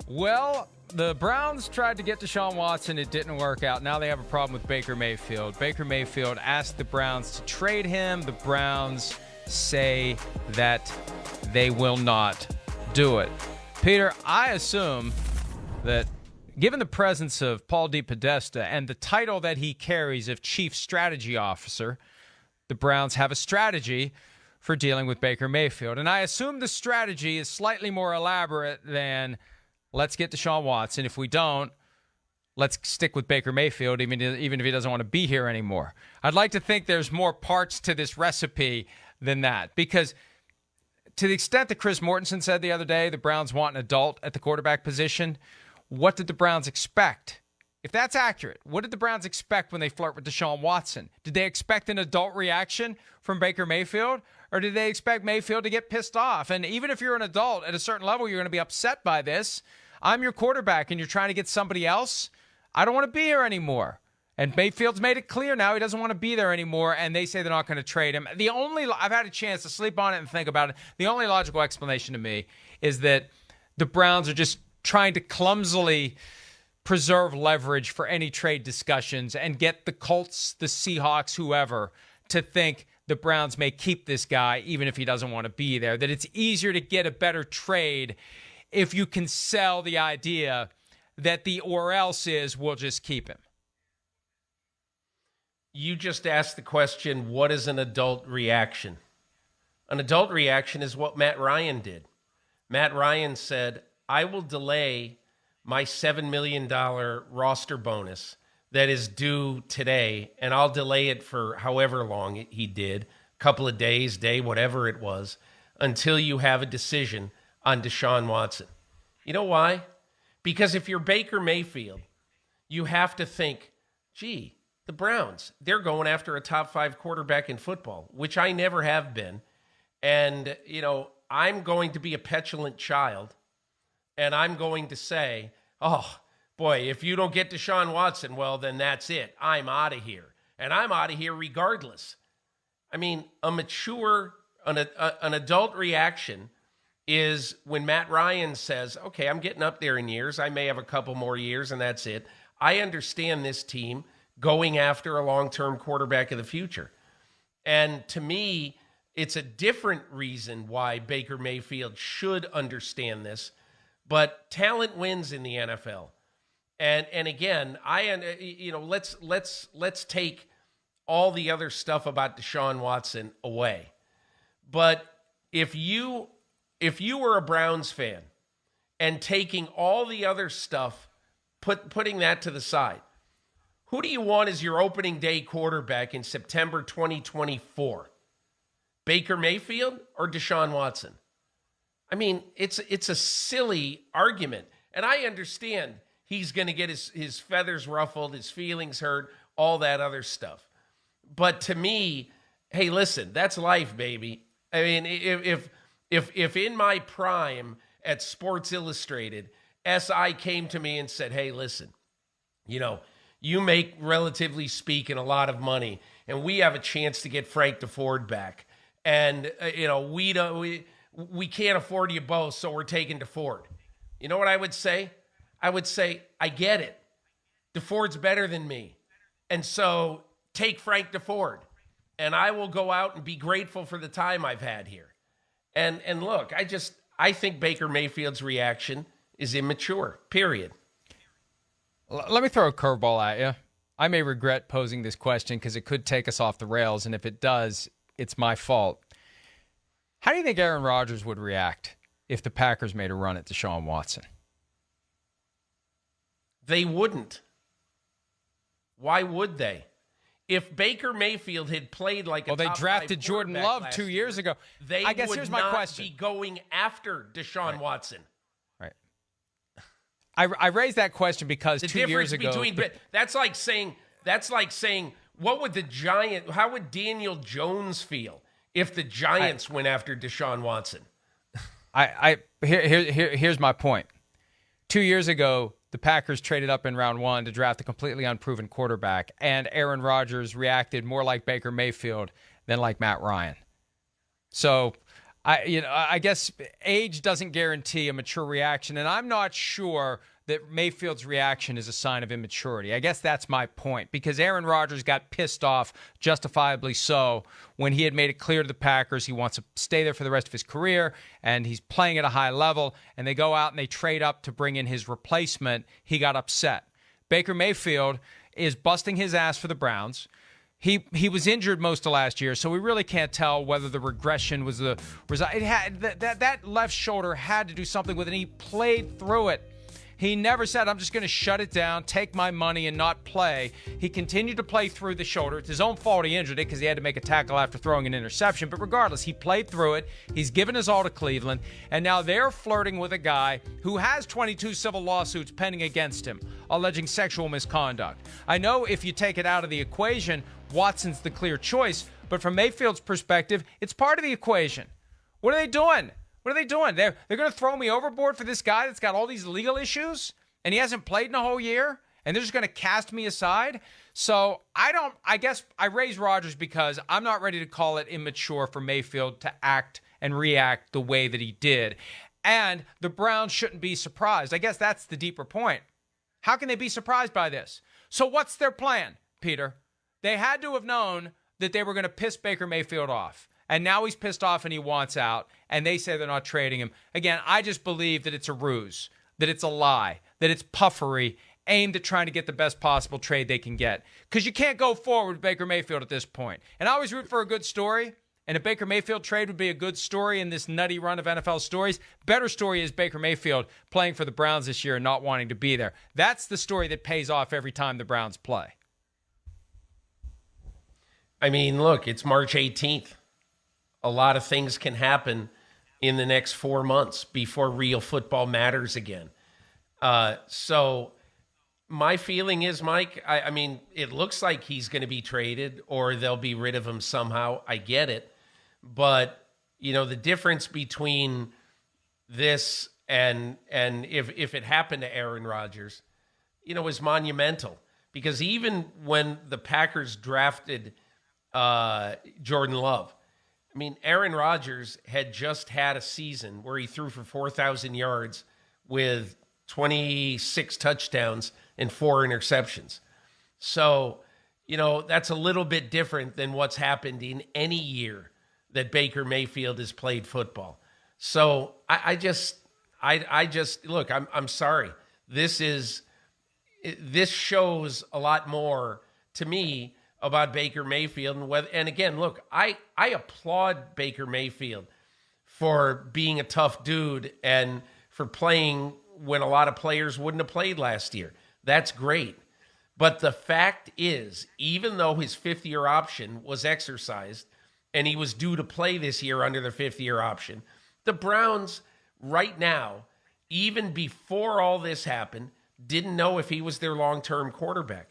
Well, the Browns tried to get Deshaun Watson. It didn't work out. Now they have a problem with Baker Mayfield. Baker Mayfield asked the Browns to trade him. The Browns say that they will not do it. Peter, I assume that given the presence of Paul DePodesta and the title that he carries of Chief Strategy Officer, the Browns have a strategy for dealing with Baker Mayfield. And I assume the strategy is slightly more elaborate than let's get Deshaun Watson. If we don't, let's stick with Baker Mayfield, even if he doesn't want to be here anymore. I'd like to think there's more parts to this recipe than that, because to the extent that Chris Mortensen said the other day, the Browns want an adult at the quarterback position, what did the Browns expect? If that's accurate, what did the Browns expect when they flirt with Deshaun Watson? Did they expect an adult reaction from Baker Mayfield? Or did they expect Mayfield to get pissed off? And even if you're an adult at a certain level, you're going to be upset by this. I'm your quarterback and you're trying to get somebody else. I don't want to be here anymore. And Mayfield's made it clear now he doesn't want to be there anymore, and they say they're not going to trade him. I've had a chance to sleep on it and think about it. The only logical explanation to me is that the Browns are just trying to clumsily preserve leverage for any trade discussions and get the Colts, the Seahawks, whoever, to think the Browns may keep this guy even if he doesn't want to be there, that it's easier to get a better trade if you can sell the idea that the or else is we'll just keep him. You just asked the question, what is an adult reaction? An adult reaction is what Matt Ryan did. Matt Ryan said, I will delay my $7 million roster bonus that is due today, and I'll delay it for however long he did, a couple of days, whatever it was, until you have a decision on Deshaun Watson. You know why? Because if you're Baker Mayfield, you have to think, gee, the Browns, they're going after a top 5 quarterback in football, which I never have been. And, I'm going to be a petulant child, and I'm going to say, oh, boy, if you don't get Deshaun Watson, well, then that's it. I'm out of here. And I'm out of here regardless. I mean, an adult reaction is when Matt Ryan says, okay, I'm getting up there in years. I may have a couple more years, and that's it. I understand this team going after a long-term quarterback of the future. And to me, it's a different reason why Baker Mayfield should understand this. But talent wins in the NFL. And again, let's take all the other stuff about Deshaun Watson away. But if you were a Browns fan and taking all the other stuff, putting that to the side, who do you want as your opening day quarterback in September 2024? Baker Mayfield or Deshaun Watson? I mean, it's a silly argument. And I understand he's going to get his feathers ruffled, his feelings hurt, all that other stuff. But to me, hey, listen, that's life, baby. I mean, if in my prime at Sports Illustrated, SI came to me and said, hey, listen, you make, relatively speaking, a lot of money, and we have a chance to get Frank DeFord back. And, we can't afford you both, so we're taking DeFord. You know what I would say? I would say, I get it. DeFord's better than me. And so take Frank DeFord. And I will go out and be grateful for the time I've had here. And look, I think Baker Mayfield's reaction is immature, period. Let me throw a curveball at you. I may regret posing this question because it could take us off the rails, and if it does, it's my fault. How do you think Aaron Rodgers would react if the Packers made a run at Deshaun Watson? They wouldn't. Why would they? If Baker Mayfield had played like a they drafted Jordan Love 2 years ago. I guess here's my question. Be going after Deshaun Watson. Right. I raised that question because 2 years ago. That's like saying, what would how would Daniel Jones feel if the Giants went after Deshaun Watson? Here's my point. 2 years ago, the Packers traded up in round 1 to draft a completely unproven quarterback, and Aaron Rodgers reacted more like Baker Mayfield than like Matt Ryan. So I guess age doesn't guarantee a mature reaction, and I'm not sure that Mayfield's reaction is a sign of immaturity. I guess that's my point, because Aaron Rodgers got pissed off, justifiably so, when he had made it clear to the Packers he wants to stay there for the rest of his career, and he's playing at a high level, and they go out and they trade up to bring in his replacement. He got upset. Baker Mayfield is busting his ass for the Browns. He was injured most of last year, so we really can't tell whether the regression was the result. It had that left shoulder had to do something with it, and he played through it. He never said, I'm just going to shut it down, take my money, and not play. He continued to play through the shoulder. It's his own fault he injured it because he had to make a tackle after throwing an interception. But regardless, he played through it. He's given his all to Cleveland. And now they're flirting with a guy who has 22 civil lawsuits pending against him, alleging sexual misconduct. I know if you take it out of the equation, Watson's the clear choice. But from Mayfield's perspective, it's part of the equation. What are they doing? What are they doing? They're going to throw me overboard for this guy that's got all these legal issues and he hasn't played in a whole year, and they're just going to cast me aside. So I guess I raise Rodgers because I'm not ready to call it immature for Mayfield to act and react the way that he did. And the Browns shouldn't be surprised. I guess that's the deeper point. How can they be surprised by this? So what's their plan, Peter? They had to have known that they were going to piss Baker Mayfield off. And now he's pissed off and he wants out, and they say they're not trading him. Again, I just believe that it's a ruse, that it's a lie, that it's puffery aimed at trying to get the best possible trade they can get. Because you can't go forward with Baker Mayfield at this point. And I always root for a good story, and a Baker Mayfield trade would be a good story in this nutty run of NFL stories. Better story is Baker Mayfield playing for the Browns this year and not wanting to be there. That's the story that pays off every time the Browns play. I mean, look, it's March 18th. A lot of things can happen in the next 4 months before real football matters again. So my feeling is, Mike, I mean, it looks like he's going to be traded or they'll be rid of him somehow. I get it. But, you know, the difference between this and if it happened to Aaron Rodgers, you know, is monumental. Because even when the Packers drafted Jordan Love, I mean, Aaron Rodgers had just had a season where he threw for 4,000 yards with 26 touchdowns and 4 interceptions. So, you know, that's a little bit different than what's happened in any year that Baker Mayfield has played football. So I just look, I'm sorry. This shows a lot more to me about Baker Mayfield. And again, look, I applaud Baker Mayfield for being a tough dude and for playing when a lot of players wouldn't have played last year. That's great. But the fact is, even though his fifth-year option was exercised and he was due to play this year under the fifth-year option, the Browns right now, even before all this happened, didn't know if he was their long-term quarterback,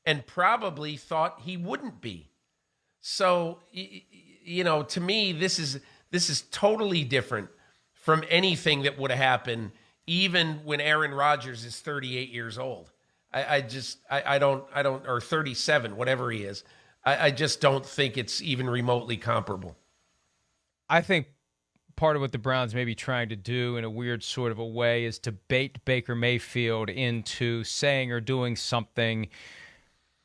and probably thought he wouldn't be. So, you know, to me, this is totally different from anything that would have happened even when Aaron Rodgers is 38 years old. I don't, or 37, whatever he is. I just don't think it's even remotely comparable. I think part of what the Browns may be trying to do in a weird sort of a way is to bait Baker Mayfield into saying or doing something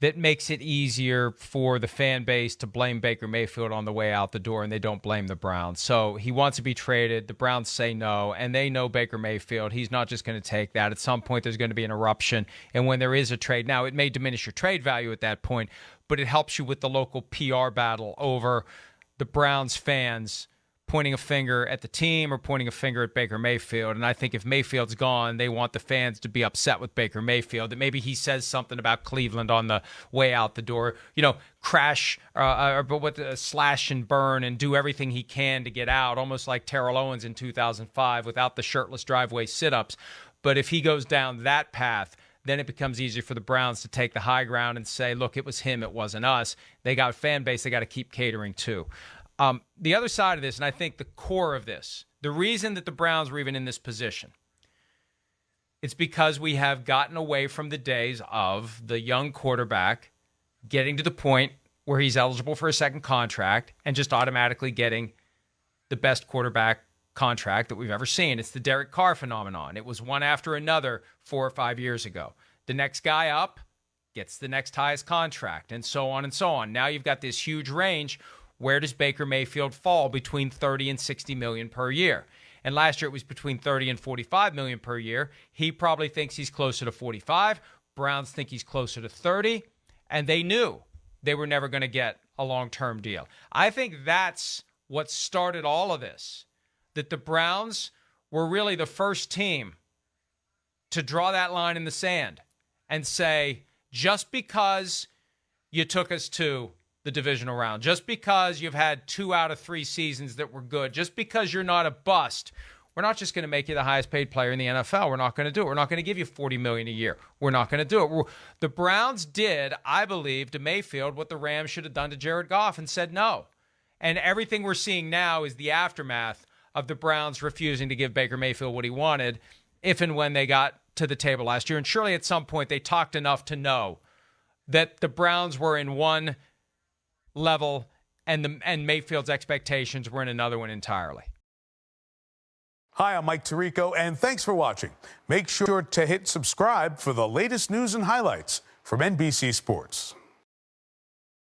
that makes it easier for the fan base to blame Baker Mayfield on the way out the door, and they don't blame the Browns. So he wants to be traded. The Browns say no, and they know Baker Mayfield. He's not just going to take that. At some point, there's going to be an eruption, and when there is a trade, now it may diminish your trade value at that point, but it helps you with the local PR battle over the Browns fans pointing a finger at the team or pointing a finger at Baker Mayfield. And I think if Mayfield's gone, they want the fans to be upset with Baker Mayfield, that maybe he says something about Cleveland on the way out the door, you know, crash slash and burn and do everything he can to get out, almost like Terrell Owens in 2005 without the shirtless driveway sit-ups. But if he goes down that path, then it becomes easier for the Browns to take the high ground and say, look, it was him, it wasn't us. They got a fan base they got to keep catering to. The other side of this, and I think the core of this, the reason that the Browns were even in this position, it's because we have gotten away from the days of the young quarterback getting to the point where he's eligible for a second contract and just automatically getting the best quarterback contract that we've ever seen. It's the Derek Carr phenomenon. It was one after another 4 or 5 years ago. The next guy up gets the next highest contract, and so on and so on. Now you've got this huge range. Where does Baker Mayfield fall between 30 and 60 million per year? And last year it was between 30 and 45 million per year. He probably thinks he's closer to 45. Browns think he's closer to 30. And they knew they were never going to get a long-term deal. I think that's what started all of this, that the Browns were really the first team to draw that line in the sand and say, just because you took us to the divisional round, just because you've had 2 out of 3 seasons that were good, just because you're not a bust, we're not just going to make you the highest paid player in the NFL. We're not going to do it. We're not going to give you $40 million a year. We're not going to do it. The Browns did, I believe, to Mayfield what the Rams should have done to Jared Goff and said no. And everything we're seeing now is the aftermath of the Browns refusing to give Baker Mayfield what he wanted if and when they got to the table last year. And surely at some point they talked enough to know that the Browns were in one level and Mayfield's expectations were in another one entirely. Hi, I'm Mike Tirico, and thanks for watching. Make sure to hit subscribe for the latest news and highlights from NBC Sports.